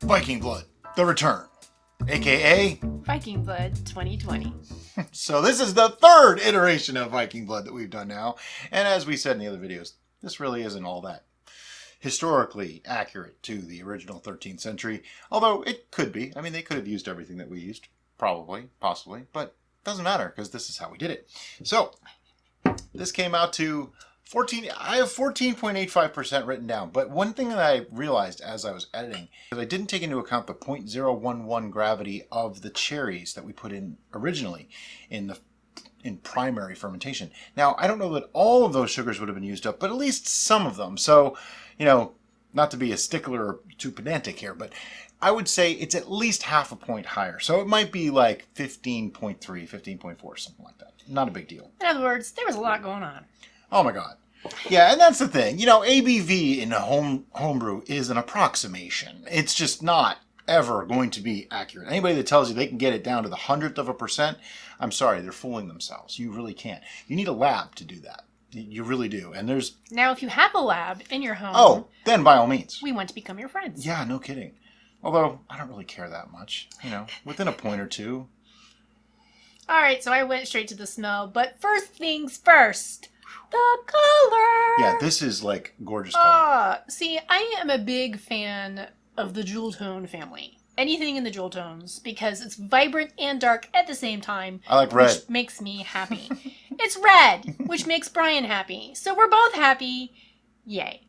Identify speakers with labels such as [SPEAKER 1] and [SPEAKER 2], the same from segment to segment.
[SPEAKER 1] Viking Blood, the return, aka
[SPEAKER 2] Viking Blood 2020.
[SPEAKER 1] So this is the third iteration of Viking Blood that we've done now, and as we said in the other videos, this really isn't all that historically accurate to the original 13th century, although it could be. I mean, they could have used everything that we used, probably, possibly, but it doesn't matter because this is how we did it. So this came out to I have 14.85% written down, but one thing that I realized as I was editing is I didn't take into account the 0.011 gravity of the cherries that we put in originally in primary fermentation. Now, I don't know that all of those sugars would have been used up, but at least some of them. So, you know, not to be a stickler or too pedantic here, but I would say it's at least half a point higher. So it might be like 15.3, 15.4, something like that. Not a big deal.
[SPEAKER 2] In other words, there was a lot going on.
[SPEAKER 1] Oh my God. Yeah, and that's the thing. You know, ABV in a homebrew is an approximation. It's just not ever going to be accurate. Anybody that tells you they can get it down to the 100%, I'm sorry, they're fooling themselves. You really can't. You need a lab to do that. You really do. And there's...
[SPEAKER 2] Now, if you have a lab in your home...
[SPEAKER 1] Oh, then by all means.
[SPEAKER 2] We want to become your friends.
[SPEAKER 1] Yeah, no kidding. Although, I don't really care that much. You know, within a point or two.
[SPEAKER 2] All right, so I went straight to the smell. But first things first... The color!
[SPEAKER 1] Yeah, this is like gorgeous color.
[SPEAKER 2] See, I am a big fan of the jewel tone family. Anything in the jewel tones, because it's vibrant and dark at the same time.
[SPEAKER 1] I like red.
[SPEAKER 2] Which makes me happy. It's red, which makes Brian happy. So we're both happy. Yay.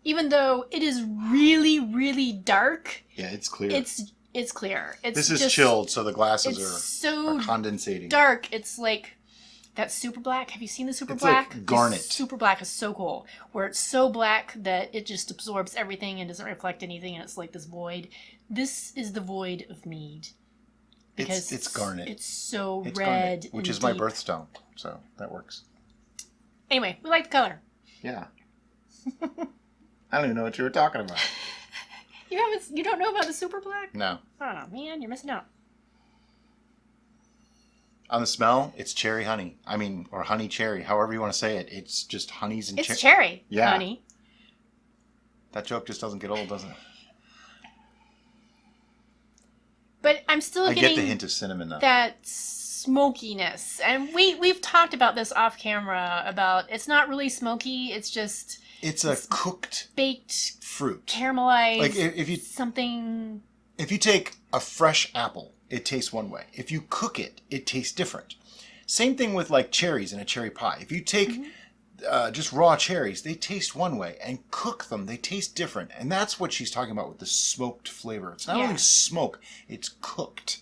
[SPEAKER 2] Even though it is really, really dark.
[SPEAKER 1] Yeah, it's clear.
[SPEAKER 2] It's clear.
[SPEAKER 1] This is chilled, so the glasses are condensating.
[SPEAKER 2] Dark. It's like... That super black. Have you seen the super black?
[SPEAKER 1] Like garnet.
[SPEAKER 2] Super black is so cool. Where it's so black that it just absorbs everything and doesn't reflect anything, and it's like this void. This is the void of mead. Because
[SPEAKER 1] it's garnet.
[SPEAKER 2] It's so
[SPEAKER 1] it's
[SPEAKER 2] red
[SPEAKER 1] garnet, which
[SPEAKER 2] and
[SPEAKER 1] is my
[SPEAKER 2] deep.
[SPEAKER 1] birthstone, so that works.
[SPEAKER 2] Anyway, we like the color.
[SPEAKER 1] Yeah. I don't even know what you were talking about.
[SPEAKER 2] You don't know about the super black?
[SPEAKER 1] No.
[SPEAKER 2] Oh man, you're missing out.
[SPEAKER 1] On the smell, it's cherry honey. I mean, or honey cherry, however you want to say it. It's just honeys and cherry.
[SPEAKER 2] It's cherry honey.
[SPEAKER 1] That joke just doesn't get old, does it?
[SPEAKER 2] But I'm still
[SPEAKER 1] I
[SPEAKER 2] getting
[SPEAKER 1] get the hint of cinnamon, though.
[SPEAKER 2] That smokiness. And we've talked about this off camera about it's not really smoky, it's just...
[SPEAKER 1] It's a cooked...
[SPEAKER 2] Baked...
[SPEAKER 1] Fruit.
[SPEAKER 2] Caramelized...
[SPEAKER 1] Like if you...
[SPEAKER 2] Something...
[SPEAKER 1] If you take a fresh apple... It tastes one way. If you cook it, it tastes different. Same thing with like cherries in a cherry pie. If you take just raw cherries, they taste one way. And cook them, they taste different. And that's what she's talking about with the smoked flavor. It's not only smoke, it's cooked.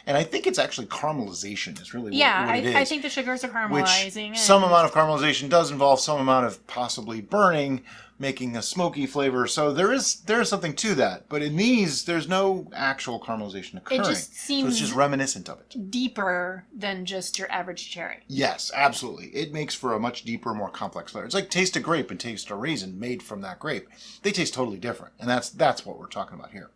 [SPEAKER 1] And I think it's actually caramelization is really what it is.
[SPEAKER 2] I think the sugars are caramelizing.
[SPEAKER 1] Some amount of caramelization does involve some amount of possibly burning, making a smoky flavor. So there is something to that. But in these, there's no actual caramelization occurring.
[SPEAKER 2] It just seems
[SPEAKER 1] so it's just reminiscent of it.
[SPEAKER 2] Deeper than just your average cherry.
[SPEAKER 1] Yes, absolutely. It makes for a much deeper, more complex flavor. It's like taste a grape and taste a raisin made from that grape. They taste totally different. And that's what we're talking about here.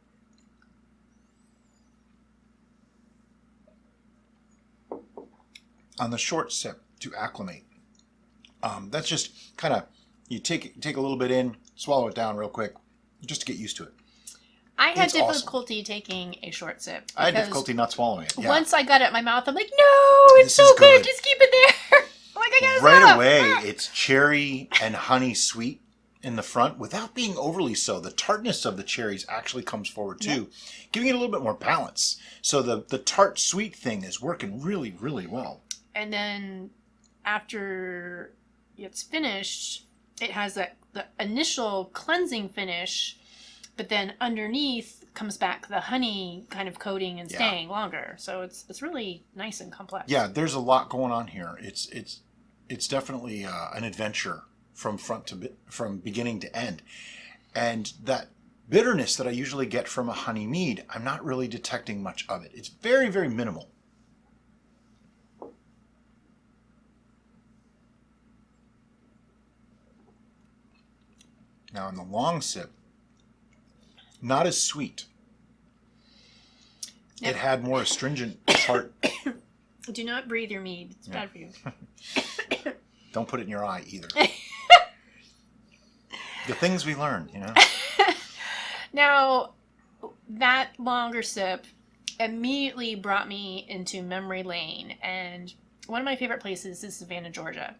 [SPEAKER 1] On the short sip to acclimate. That's just kind of, you take a little bit in, swallow it down real quick, just to get used to it.
[SPEAKER 2] I had difficulty taking a short sip.
[SPEAKER 1] I had difficulty not swallowing it. Yeah.
[SPEAKER 2] Once I got it in my mouth, I'm like, no, it's so good. Just keep it there. I'm like, I gotta
[SPEAKER 1] right
[SPEAKER 2] stop.
[SPEAKER 1] away, it's cherry and honey sweet in the front without being overly so. The tartness of the cherries actually comes forward too, giving it a little bit more balance. So the tart sweet thing is working really, really well.
[SPEAKER 2] And then after it's finished, it has the initial cleansing finish, but then underneath comes back the honey kind of coating and staying longer. So it's really nice and complex. Yeah,
[SPEAKER 1] there's a lot going on here. It's definitely an adventure from beginning to end. And that bitterness that I usually get from a honey mead, I'm not really detecting much of it. It's very, very minimal. Now, in the long sip, not as sweet. Yep. It had more astringent tart.
[SPEAKER 2] Do not breathe your mead. It's bad for you.
[SPEAKER 1] Don't put it in your eye either. The things we learn, you know.
[SPEAKER 2] Now, that longer sip immediately brought me into memory lane. And one of my favorite places is Savannah, Georgia.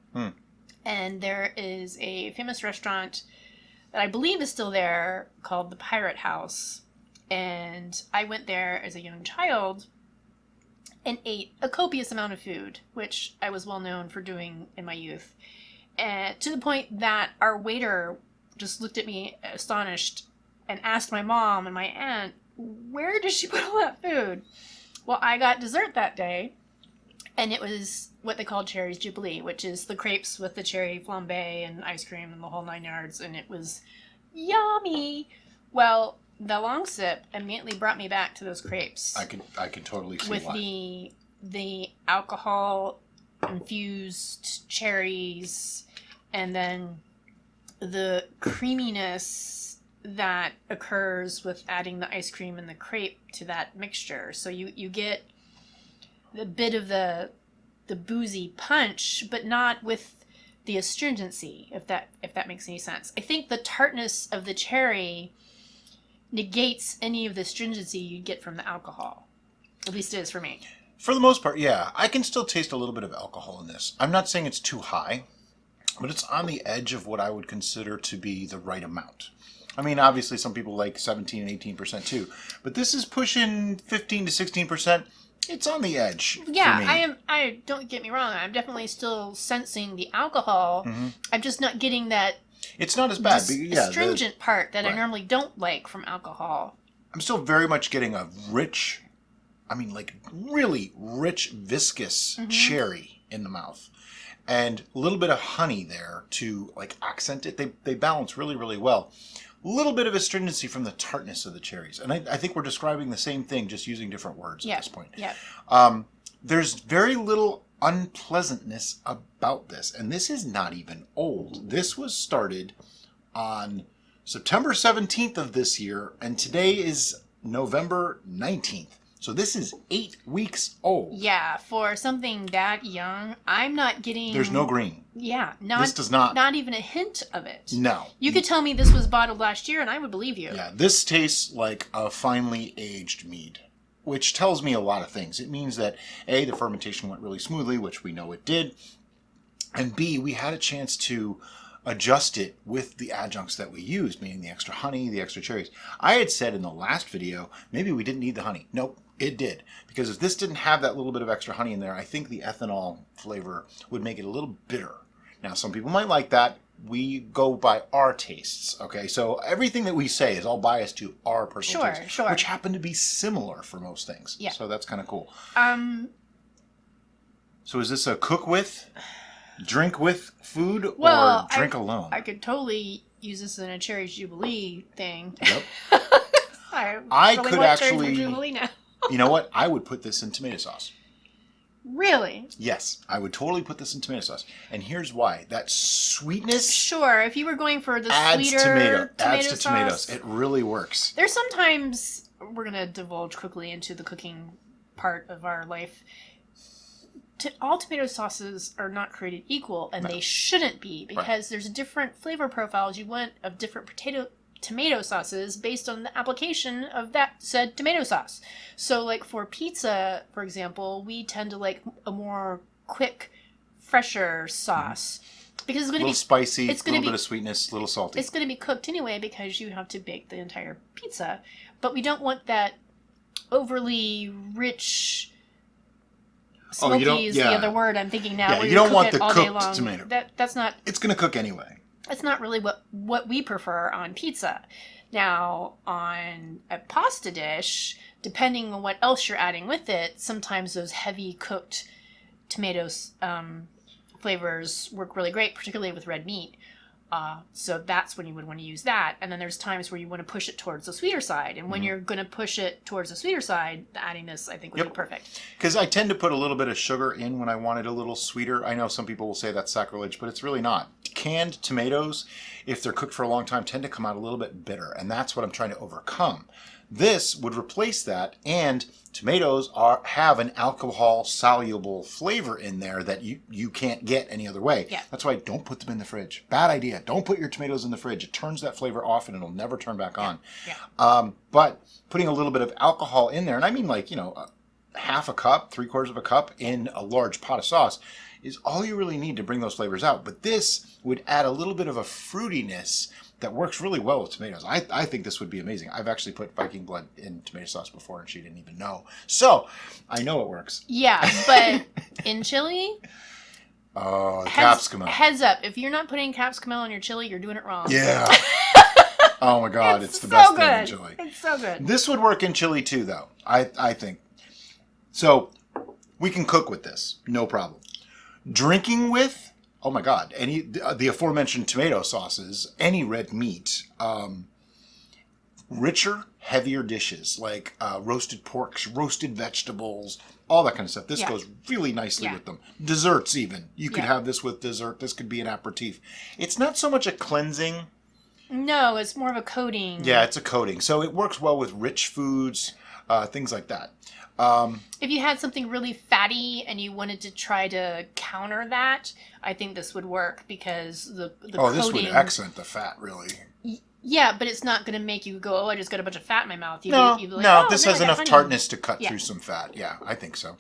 [SPEAKER 2] And there is a famous restaurant that I believe is still there called the Pirate House. And I went there as a young child and ate a copious amount of food, which I was well known for doing in my youth. And to the point that our waiter just looked at me astonished and asked my mom and my aunt, where did she put all that food? Well, I got dessert that day, and it was what they called Cherry's Jubilee, which is the crepes with the cherry flambe and ice cream and the whole 9 yards, and it was yummy. Well, the long sip immediately brought me back to those crepes.
[SPEAKER 1] I could totally see
[SPEAKER 2] with
[SPEAKER 1] why.
[SPEAKER 2] the alcohol infused cherries, and then the creaminess that occurs with adding the ice cream and the crepe to that mixture. So you get a bit of the boozy punch, but not with the astringency, if that makes any sense. I think the tartness of the cherry negates any of the astringency you'd get from the alcohol. At least it is for me.
[SPEAKER 1] For the most part, yeah. I can still taste a little bit of alcohol in this. I'm not saying it's too high, but it's on the edge of what I would consider to be the right amount. I mean, obviously some people like 17 and 18% too, but this is pushing 15 to 16%. It's on the edge.
[SPEAKER 2] Yeah,
[SPEAKER 1] for me.
[SPEAKER 2] I don't get me wrong. I'm definitely still sensing the alcohol.
[SPEAKER 1] Mm-hmm.
[SPEAKER 2] I'm just not getting that
[SPEAKER 1] It's not as bad.
[SPEAKER 2] astringent part that
[SPEAKER 1] right.
[SPEAKER 2] I normally don't like from alcohol.
[SPEAKER 1] I'm still very much getting a rich, I mean, like really rich, viscous cherry in the mouth. And a little bit of honey there to like accent it. They balance really, really well. A little bit of astringency from the tartness of the cherries. And I think we're describing the same thing, just using different words at this point.
[SPEAKER 2] Yeah.
[SPEAKER 1] There's very little unpleasantness about this. And this is not even old. This was started on September 17th of this year. And today is November 19th. So this is 8 weeks old.
[SPEAKER 2] Yeah, for something that young, I'm not getting...
[SPEAKER 1] There's no green.
[SPEAKER 2] Yeah.
[SPEAKER 1] This does not...
[SPEAKER 2] Not even a hint of it.
[SPEAKER 1] No.
[SPEAKER 2] You could tell me this was bottled last year and I would believe you.
[SPEAKER 1] Yeah, this tastes like a finely aged mead, which tells me a lot of things. It means that, A, the fermentation went really smoothly, which we know it did, and B, we had a chance to adjust it with the adjuncts that we used, meaning the extra honey, the extra cherries. I had said in the last video, maybe we didn't need the honey. Nope, it did. Because if this didn't have that little bit of extra honey in there, I think the ethanol flavor would make it a little bitter. Now, some people might like that. We go by our tastes, okay? So everything that we say is all biased to our personal tastes,
[SPEAKER 2] Sure.
[SPEAKER 1] which happen to be similar for most things.
[SPEAKER 2] Yeah.
[SPEAKER 1] So that's kind of cool. So is this a cook with, drink with food, or drink alone?
[SPEAKER 2] I could totally use this in a Cherry Jubilee thing.
[SPEAKER 1] Yep.
[SPEAKER 2] I
[SPEAKER 1] could
[SPEAKER 2] want
[SPEAKER 1] actually...
[SPEAKER 2] Cherry Jubilee now.
[SPEAKER 1] You know what? I would put this in tomato sauce.
[SPEAKER 2] Really?
[SPEAKER 1] Yes, I would totally put this in tomato sauce. And here's why. That sweetness
[SPEAKER 2] Sure, if you were going for the
[SPEAKER 1] adds
[SPEAKER 2] sweeter
[SPEAKER 1] adds to
[SPEAKER 2] sauce,
[SPEAKER 1] tomatoes. It really works.
[SPEAKER 2] There's sometimes, we're going to divulge quickly into the cooking part of our life. All tomato sauces are not created equal, and they shouldn't be, because there's different flavor profiles you want of different tomato sauces based on the application of that said tomato sauce. So like for pizza, for example, we tend to like a more quick, fresher sauce. Because it's going to be
[SPEAKER 1] spicy, a little bit of sweetness, a little salty.
[SPEAKER 2] It's going to be cooked anyway because you have to bake the entire pizza. But we don't want that overly rich... Smoky is the other word I'm thinking now.
[SPEAKER 1] Yeah,
[SPEAKER 2] where
[SPEAKER 1] you don't want
[SPEAKER 2] it
[SPEAKER 1] the
[SPEAKER 2] all day
[SPEAKER 1] cooked
[SPEAKER 2] long.
[SPEAKER 1] tomato.
[SPEAKER 2] That's not...
[SPEAKER 1] It's going to cook anyway.
[SPEAKER 2] That's not really what we prefer on pizza. Now, on a pasta dish, depending on what else you're adding with it, sometimes those heavy cooked tomatoes flavors work really great, particularly with red meat. So that's when you would want to use that. And then there's times where you want to push it towards the sweeter side. And when you're going to push it towards the sweeter side, adding this, I think, would be perfect.
[SPEAKER 1] Because I tend to put a little bit of sugar in when I want it a little sweeter. I know some people will say that's sacrilege, but it's really not. canned tomatoes, if they're cooked for a long time, tend to come out a little bit bitter, and that's what I'm trying to overcome. This would replace that, and tomatoes have an alcohol-soluble flavor in there that you can't get any other way.
[SPEAKER 2] Yeah.
[SPEAKER 1] That's why don't put them in the fridge. Bad idea. Don't put your tomatoes in the fridge. It turns that flavor off, and it'll never turn back on.
[SPEAKER 2] Yeah.
[SPEAKER 1] But putting a little bit of alcohol in there, and I mean like, half a cup, 3/4 of a cup in a large pot of sauce, is all you really need to bring those flavors out. But this would add a little bit of a fruitiness that works really well with tomatoes. I think this would be amazing. I've actually put Viking Blood in tomato sauce before, and she didn't even know. So, I know it works.
[SPEAKER 2] Yeah, but in chili...
[SPEAKER 1] Oh, capsicum.
[SPEAKER 2] Heads up, if you're not putting capsicum on your chili, you're doing it wrong.
[SPEAKER 1] Yeah. Oh my God, it's the
[SPEAKER 2] so
[SPEAKER 1] best
[SPEAKER 2] good.
[SPEAKER 1] thing in chili.
[SPEAKER 2] It's so good.
[SPEAKER 1] This would work in chili too, though, I think. So, we can cook with this, no problem. Drinking with, oh my God, the aforementioned tomato sauces, any red meat, richer, heavier dishes like roasted porks, roasted vegetables, all that kind of stuff. This goes really nicely with them. Desserts even. You could have this with dessert. This could be an aperitif. It's not so much a cleansing.
[SPEAKER 2] No, it's more of a coating.
[SPEAKER 1] Yeah, it's a coating. So it works well with rich foods, things like that.
[SPEAKER 2] If you had something really fatty and you wanted to try to counter that, I think this would work because the coating...
[SPEAKER 1] this would accent the fat, really.
[SPEAKER 2] Yeah, but it's not going to make you go, oh, I just got a bunch of fat in my mouth.
[SPEAKER 1] This has enough tartness to cut through some fat. Yeah, I think so.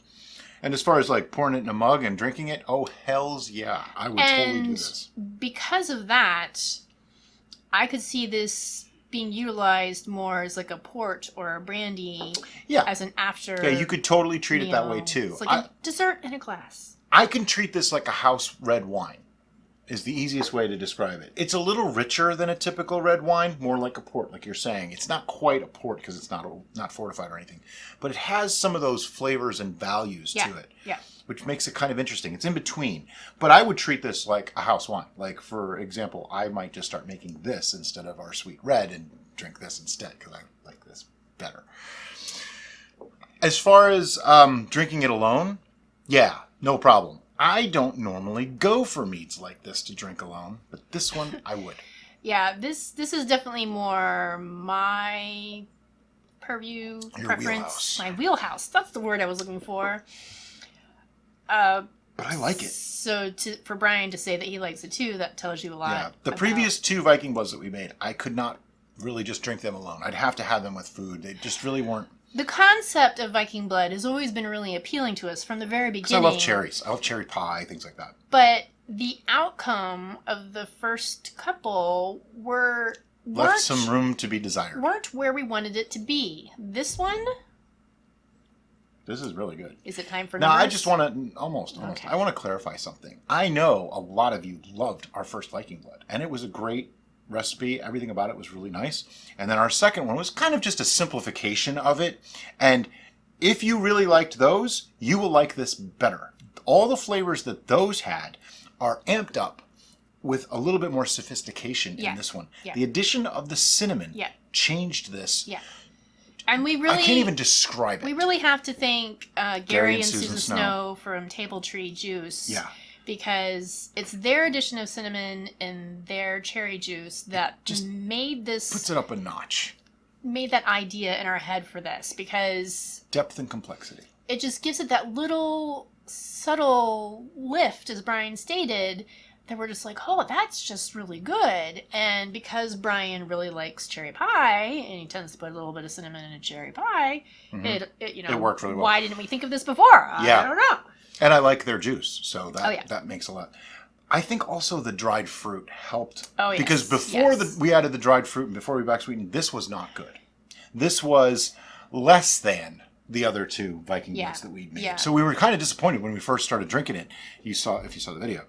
[SPEAKER 1] And as far as like pouring it in a mug and drinking it, oh, hells yeah. I would totally do this.
[SPEAKER 2] Because of that, I could see this being utilized more as like a port or a brandy as an after.
[SPEAKER 1] Yeah, you could totally treat it that way too.
[SPEAKER 2] It's like a dessert in a glass.
[SPEAKER 1] I can treat this like a house red wine is the easiest way to describe it. It's a little richer than a typical red wine, more like a port, like you're saying. It's not quite a port because it's not fortified or anything, but it has some of those flavors and values to it.
[SPEAKER 2] Yeah.
[SPEAKER 1] Which makes it kind of interesting. It's in between. But I would treat this like a house wine. Like, for example, I might just start making this instead of our sweet red and drink this instead because I like this better. As far as drinking it alone, yeah, no problem. I don't normally go for meads like this to drink alone, but this one I would.
[SPEAKER 2] Yeah, this is definitely more my purview, preference.
[SPEAKER 1] Wheelhouse.
[SPEAKER 2] My wheelhouse. That's the word I was looking for.
[SPEAKER 1] But I like it.
[SPEAKER 2] So for Brian to say that he likes it too, that tells you a lot.
[SPEAKER 1] Yeah, the previous 2 Viking Bloods that we made, I could not really just drink them alone. I'd have to have them with food. They just really weren't.
[SPEAKER 2] The concept of Viking Blood has always been really appealing to us from the very beginning.
[SPEAKER 1] I love cherries. I love cherry pie, things like that.
[SPEAKER 2] But the outcome of the first couple
[SPEAKER 1] left some room to be desired.
[SPEAKER 2] Weren't where we wanted it to be. This one?
[SPEAKER 1] This is really good.
[SPEAKER 2] Is it time for
[SPEAKER 1] now?
[SPEAKER 2] numbers?
[SPEAKER 1] I just want to almost.
[SPEAKER 2] Okay.
[SPEAKER 1] I want to clarify something. I know a lot of you loved our first Viking Blood, and it was a great recipe. Everything about it was really nice. And then our second one was kind of just a simplification of it. And if you really liked those, you will like this better. All the flavors that those had are amped up with a little bit more sophistication in this one.
[SPEAKER 2] Yeah.
[SPEAKER 1] The addition of the cinnamon changed this.
[SPEAKER 2] Yeah. And we really...
[SPEAKER 1] I can't even describe it.
[SPEAKER 2] We really have to thank Gary and Susan Snow from Table Tree Juice.
[SPEAKER 1] Yeah.
[SPEAKER 2] Because it's their addition of cinnamon and their cherry juice that just made this...
[SPEAKER 1] puts it up a notch.
[SPEAKER 2] Made that idea in our head for this. Because...
[SPEAKER 1] depth and complexity.
[SPEAKER 2] It just gives it that little subtle lift, as Brian stated, that we're just like, oh, that's just really good. And because Brian really likes cherry pie, and he tends to put a little bit of cinnamon in a cherry pie, it
[SPEAKER 1] worked really well.
[SPEAKER 2] Why didn't we think of this before?
[SPEAKER 1] Yeah.
[SPEAKER 2] I don't know.
[SPEAKER 1] And I like their juice, so that makes a lot. I think also the dried fruit helped.
[SPEAKER 2] Oh, yes.
[SPEAKER 1] Because before we added the dried fruit and before we back sweetened, this was not good. This was less than the other 2 Viking Bloods that we'd made.
[SPEAKER 2] Yeah.
[SPEAKER 1] So we were kind of disappointed when we first started drinking it. If you saw the video.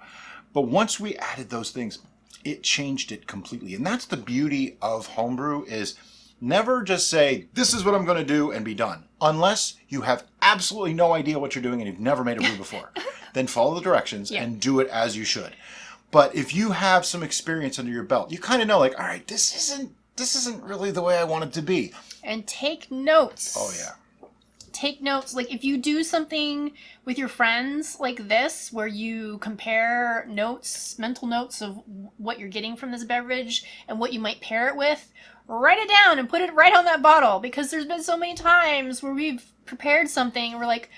[SPEAKER 1] But once we added those things, it changed it completely. And that's the beauty of homebrew is never just say, this is what I'm going to do and be done. Unless you have absolutely no idea what you're doing and you've never made a brew before. Then follow the directions and do it as you should. But if you have some experience under your belt, you kind of know, like, all right, this isn't really the way I want it to be.
[SPEAKER 2] And take notes.
[SPEAKER 1] Oh, yeah.
[SPEAKER 2] take notes. Like, if you do something with your friends like this, where you compare notes, mental notes of what you're getting from this beverage and what you might pair it with, write it down and put it right on that bottle, because there's been so many times where we've prepared something and we're like,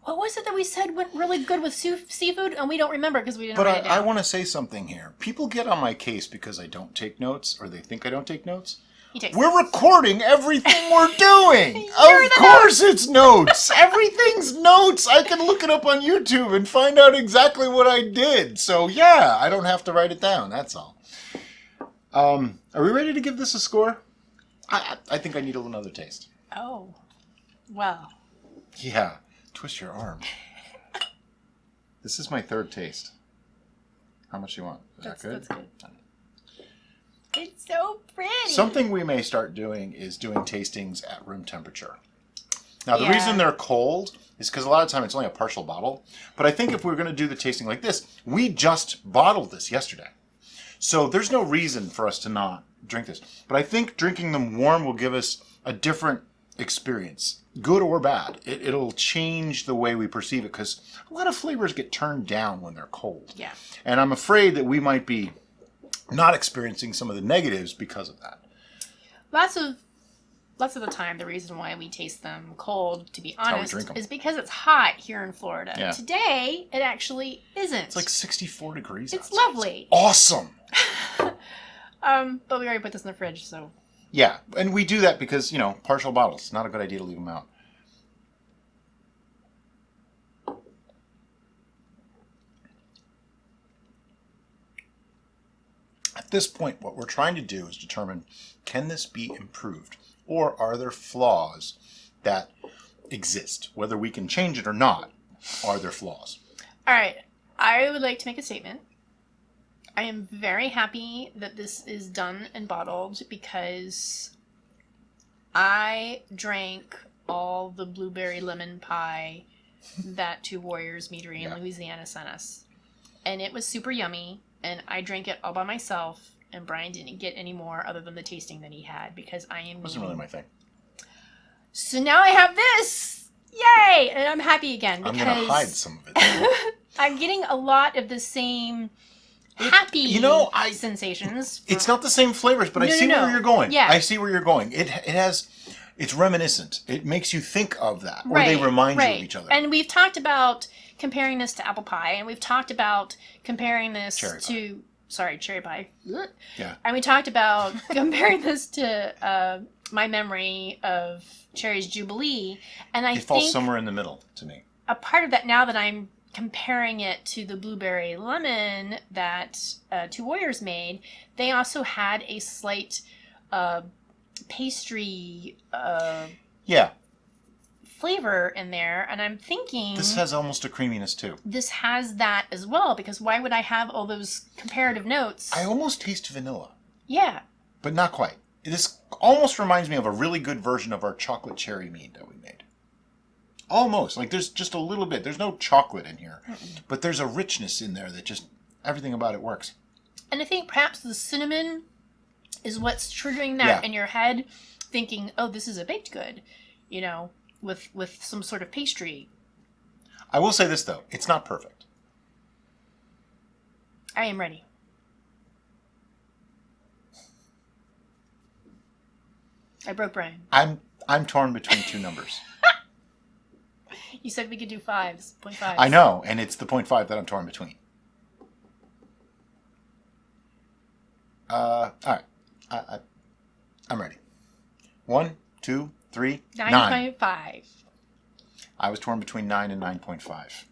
[SPEAKER 2] what was it that we said went really good with seafood? And we don't remember because we didn't write it down.
[SPEAKER 1] But I want to say something here. People get on my case because I don't take notes, or they think I don't take notes. We're recording everything we're doing. Of course it's notes. Everything's notes. I can look it up on YouTube and find out exactly what I did. So yeah, I don't have to write it down. That's all. Are we ready to give this a score? I think I need another taste.
[SPEAKER 2] Oh, well.
[SPEAKER 1] Yeah. Twist your arm. This is my third taste. How much do you want? Is that good?
[SPEAKER 2] That's good. It's so pretty.
[SPEAKER 1] Something we may start doing is doing tastings at room temperature. Now, the reason they're cold is because a lot of time it's only a partial bottle. But I think if we're going to do the tasting like this, we just bottled this yesterday. So there's no reason for us to not drink this. But I think drinking them warm will give us a different experience, good or bad. It'll change the way we perceive it, because a lot of flavors get turned down when they're cold.
[SPEAKER 2] Yeah.
[SPEAKER 1] And I'm afraid that we might be not experiencing some of the negatives because of that.
[SPEAKER 2] Lots of the time, the reason why we taste them cold, to be honest, is because it's hot here in Florida. Yeah. Today, it actually isn't.
[SPEAKER 1] It's like 64 degrees.
[SPEAKER 2] It's lovely.
[SPEAKER 1] It's awesome.
[SPEAKER 2] But we already put this in the fridge, so.
[SPEAKER 1] Yeah, and we do that because, partial bottles. Not a good idea to leave them out. At this point, what we're trying to do is determine, can this be improved? Or are there flaws that exist? Whether we can change it or not, are there flaws?
[SPEAKER 2] All right. I would like to make a statement. I am very happy that this is done and bottled, because I drank all the blueberry lemon pie that Two Warriors Meadery in Louisiana sent us. And it was super yummy, and I drank it all by myself, and Brian didn't get any more other than the tasting that he had, because I am...
[SPEAKER 1] Wasn't really my thing.
[SPEAKER 2] So now I have this! Yay! And I'm happy again, because...
[SPEAKER 1] I'm going to hide some of it.
[SPEAKER 2] I'm getting a lot of the same... happy sensations.
[SPEAKER 1] It's not the same flavors, but I see where you're going.
[SPEAKER 2] Yeah.
[SPEAKER 1] I see where you're going. It's reminiscent. It makes you think of that. Or they remind you of each other.
[SPEAKER 2] And we've talked about comparing this to apple pie, and we've talked about comparing this cherry pie.
[SPEAKER 1] Yeah.
[SPEAKER 2] And we talked about comparing this to my memory of Cherry's Jubilee. And I think
[SPEAKER 1] it falls somewhere in the middle to me.
[SPEAKER 2] A part of that, now that I'm comparing it to the blueberry lemon that Two Warriors made, they also had a slight pastry flavor in there, and I'm thinking
[SPEAKER 1] this has almost a creaminess too.
[SPEAKER 2] This has that as well, because why would I have all those comparative notes?
[SPEAKER 1] I almost taste vanilla.
[SPEAKER 2] Yeah.
[SPEAKER 1] But not quite. This almost reminds me of a really good version of our chocolate cherry mead that we made. Almost. Like, there's just a little bit. There's no chocolate in here. But there's a richness in there that just, everything about it works.
[SPEAKER 2] And I think perhaps the cinnamon is what's triggering that in your head, thinking, oh, this is a baked good, with some sort of pastry.
[SPEAKER 1] I will say this, though. It's not perfect.
[SPEAKER 2] I am ready. I broke Brian.
[SPEAKER 1] I'm torn between two numbers.
[SPEAKER 2] You said we could do 0.5.
[SPEAKER 1] I know, and it's the 0.5 that I'm torn between. All right. I'm ready. 1, 2, 3, 9.
[SPEAKER 2] 9.5.
[SPEAKER 1] I was torn between 9 and 9.5.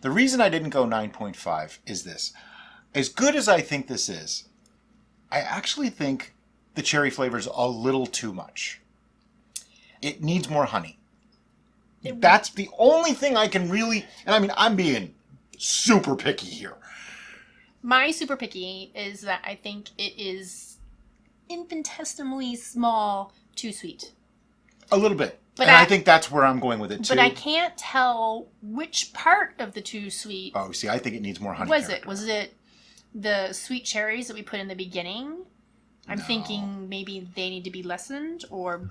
[SPEAKER 1] The reason I didn't go 9.5 is this. As good as I think this is, I actually think the cherry flavor is a little too much. It needs more honey. That's the only thing I can really... And I mean, I'm being super picky here.
[SPEAKER 2] My super picky is that I think it is infinitesimally small, too sweet.
[SPEAKER 1] A little bit. But I think that's where I'm going with it, too.
[SPEAKER 2] But I can't tell which part of the too sweet...
[SPEAKER 1] Oh, see, I think it needs more honey.
[SPEAKER 2] Was it the sweet cherries that we put in the beginning? I'm thinking maybe they need to be lessened, or...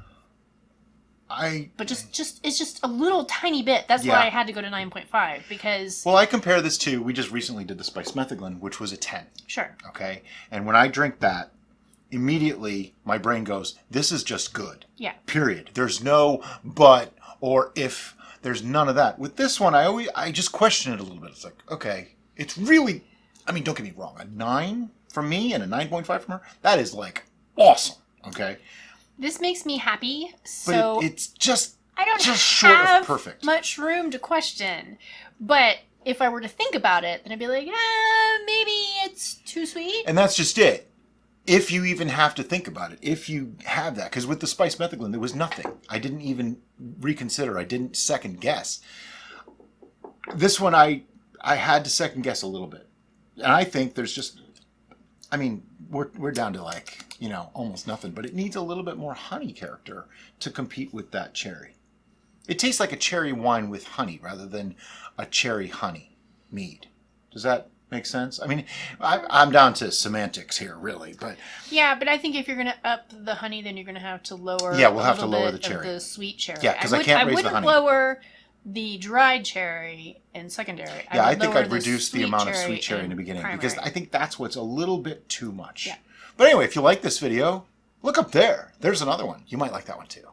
[SPEAKER 2] But just it's just a little tiny bit. That's why I had to go to 9.5 because.
[SPEAKER 1] Well, I compare this to, we just recently did the Spice Metheglin, which was a 10.
[SPEAKER 2] Sure.
[SPEAKER 1] Okay, and when I drink that, immediately my brain goes, "This is just good."
[SPEAKER 2] Yeah.
[SPEAKER 1] Period. There's no but or if. There's none of that. With this one, I just question it a little bit. It's like, okay, it's really. I mean, don't get me wrong. A 9 from me and a 9.5 from her. That is like awesome. Okay.
[SPEAKER 2] This makes me happy, so
[SPEAKER 1] but it's just
[SPEAKER 2] I don't
[SPEAKER 1] just short
[SPEAKER 2] have
[SPEAKER 1] of perfect.
[SPEAKER 2] much room to question. But if I were to think about it, then I'd be like, maybe it's too sweet.
[SPEAKER 1] And that's just it. If you even have to think about it, if you have that, because with the Spice Metheglin, there was nothing. I didn't even reconsider. I didn't second guess. This one, I had to second guess a little bit, and I think there's just. I mean, we're down to like, almost nothing, but it needs a little bit more honey character to compete with that cherry. It tastes like a cherry wine with honey rather than a cherry honey mead. Does that make sense? I mean, I'm down to semantics here, really, but...
[SPEAKER 2] Yeah, but I think if you're going to up the honey, then you're going to have to lower
[SPEAKER 1] we'll have to lower the cherry.
[SPEAKER 2] The sweet cherry.
[SPEAKER 1] Yeah, because I can't raise the honey.
[SPEAKER 2] I wouldn't lower the dried cherry in secondary.
[SPEAKER 1] Yeah, I think I'd reduce the amount of sweet cherry in the beginning
[SPEAKER 2] primary.
[SPEAKER 1] because I think that's what's a little bit too much.
[SPEAKER 2] Yeah.
[SPEAKER 1] But anyway, if you like this video, look up there. There's another one. You might like that one too.